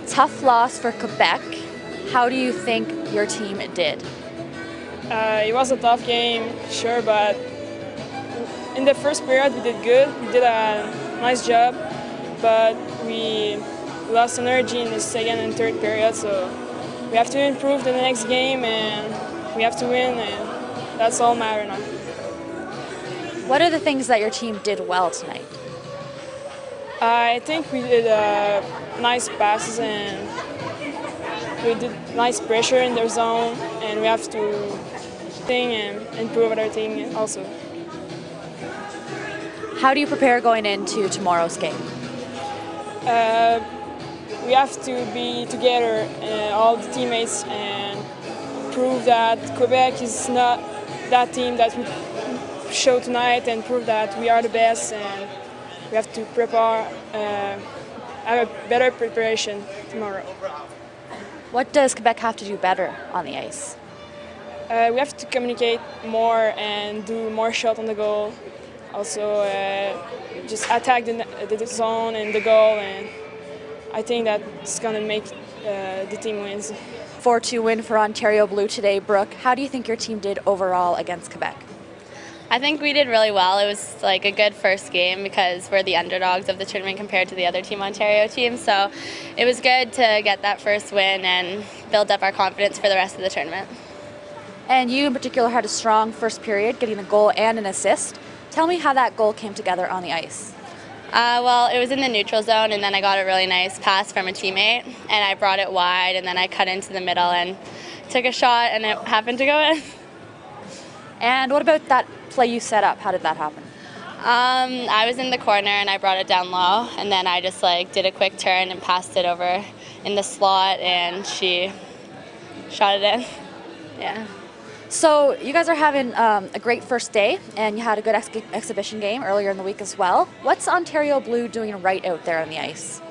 Tough loss for Quebec. How do you think your team did? It was a tough game, sure, but in the first period we did good. We did a nice job, but we lost energy in the second and third period, so we have to improve the next game and we have to win, and that's all matter now. What are the things that your team did well tonight? I think we did nice passes and we did nice pressure in their zone, and we have to think and improve our team also. How do you prepare going into tomorrow's game? We have to be together, all the teammates, and prove that Quebec is not that team that we show tonight, and prove that we are the best, and we have to prepare, have a better preparation tomorrow. What does Quebec have to do better on the ice? We have to communicate more and do more shots on the goal. Also, just attack the zone and the goal, and I think that's going to make the team wins. 4-2 win for Ontario Blue today. Brooke, how do you think your team did overall against Quebec? I think we did really well. It was like a good first game because we're the underdogs of the tournament compared to the other Team Ontario team. So it was good to get that first win and build up our confidence for the rest of the tournament. And you in particular had a strong first period, getting a goal and an assist. Tell me how that goal came together on the ice. Well, it was in the neutral zone, and then I got a really nice pass from a teammate, and I brought it wide, and then I cut into the middle and took a shot, and it happened to go in. And what about that play you set up? How did that happen? I was in the corner and I brought it down low, and then I just did a quick turn and passed it over in the slot, and she shot it in. Yeah. So you guys are having a great first day, and you had a good exhibition game earlier in the week as well. What's Ontario Blue doing right out there on the ice?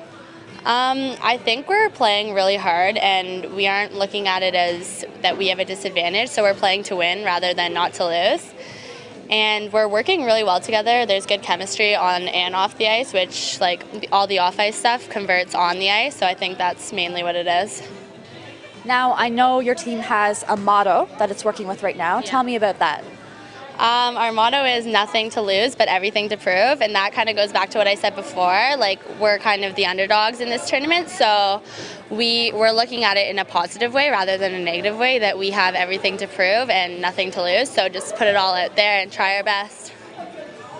I think we're playing really hard, and we aren't looking at it as that we have a disadvantage, so we're playing to win rather than not to lose. And we're working really well together. There's good chemistry on and off the ice, which all the off-ice stuff converts on the ice, so I think that's mainly what it is. Now, I know your team has a motto that it's working with right now. Yeah. Tell me about that. Our motto is nothing to lose but everything to prove, and that kind of goes back to what I said before. We're kind of the underdogs in this tournament, so we're looking at it in a positive way rather than a negative way, that we have everything to prove and nothing to lose, so just put it all out there and try our best.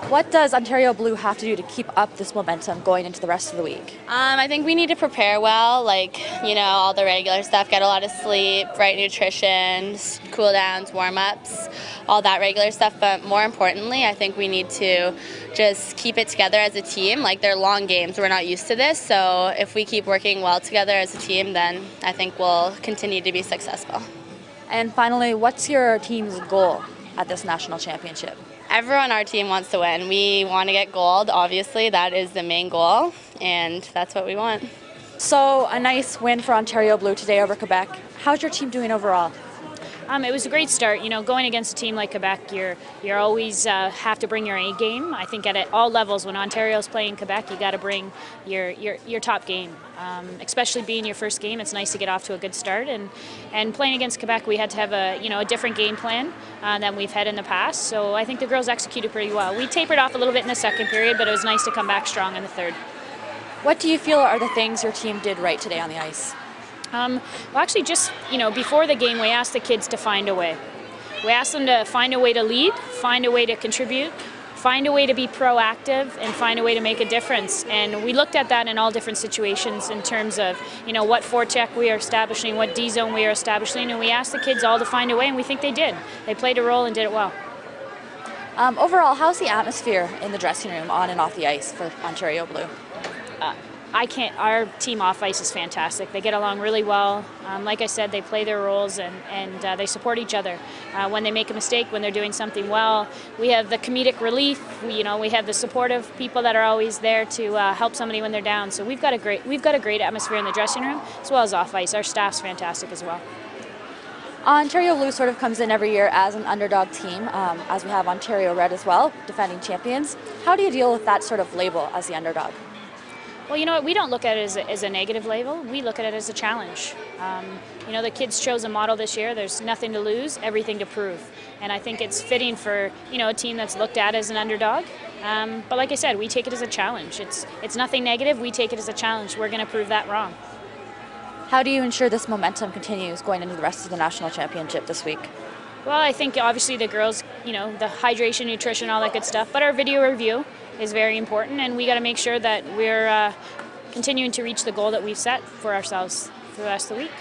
What does Ontario Blue have to do to keep up this momentum going into the rest of the week? I think we need to prepare well, all the regular stuff, get a lot of sleep, right nutrition, cool downs, warm-ups, all that regular stuff. But more importantly, I think we need to just keep it together as a team. They're long games. We're not used to this. So if we keep working well together as a team, then I think we'll continue to be successful. And finally, what's your team's goal at this national championship? Everyone on our team wants to win. We want to get gold, obviously. That is the main goal, and that's what we want. So a nice win for Ontario Blue today over Quebec. How's your team doing overall? It was a great start. Going against a team like Quebec, you're always have to bring your A game. I think at all levels, when Ontario's playing Quebec, you got to bring your top game. Especially being your first game, it's nice to get off to a good start. And playing against Quebec, we had to have a different game plan than we've had in the past. So I think the girls executed pretty well. We tapered off a little bit in the second period, but it was nice to come back strong in the third. What do you feel are the things your team did right today on the ice? Well, actually, just before the game, we asked the kids to find a way. We asked them to find a way to lead, find a way to contribute, find a way to be proactive, and find a way to make a difference. And we looked at that in all different situations in terms of what forecheck we are establishing, what D zone we are establishing, and we asked the kids all to find a way, and we think they did. They played a role and did it well. Overall, how's the atmosphere in the dressing room on and off the ice for Ontario Blue? Our team off ice is fantastic. They get along really well. Like I said, they play their roles and they support each other. When they make a mistake, when they're doing something well, we have the comedic relief. We have the supportive people that are always there to help somebody when they're down. So we've got a great atmosphere in the dressing room as well as off ice. Our staff's fantastic as well. Ontario Blue sort of comes in every year as an underdog team, as we have Ontario Red as well, defending champions. How do you deal with that sort of label as the underdog? Well, you know what? We don't look at it as a negative label. We look at it as a challenge. You know, the kids chose a model this year. There's nothing to lose, everything to prove. And I think it's fitting for, you know, a team that's looked at as an underdog. But like I said, we take it as a challenge. It's nothing negative. We take it as a challenge. We're going to prove that wrong. How do you ensure this momentum continues going into the rest of the national championship this week? Well, I think obviously the girls, you know, the hydration, nutrition, all that good stuff. But our video review is very important, and we got to make sure that we're continuing to reach the goal that we've set for ourselves for the rest of the week.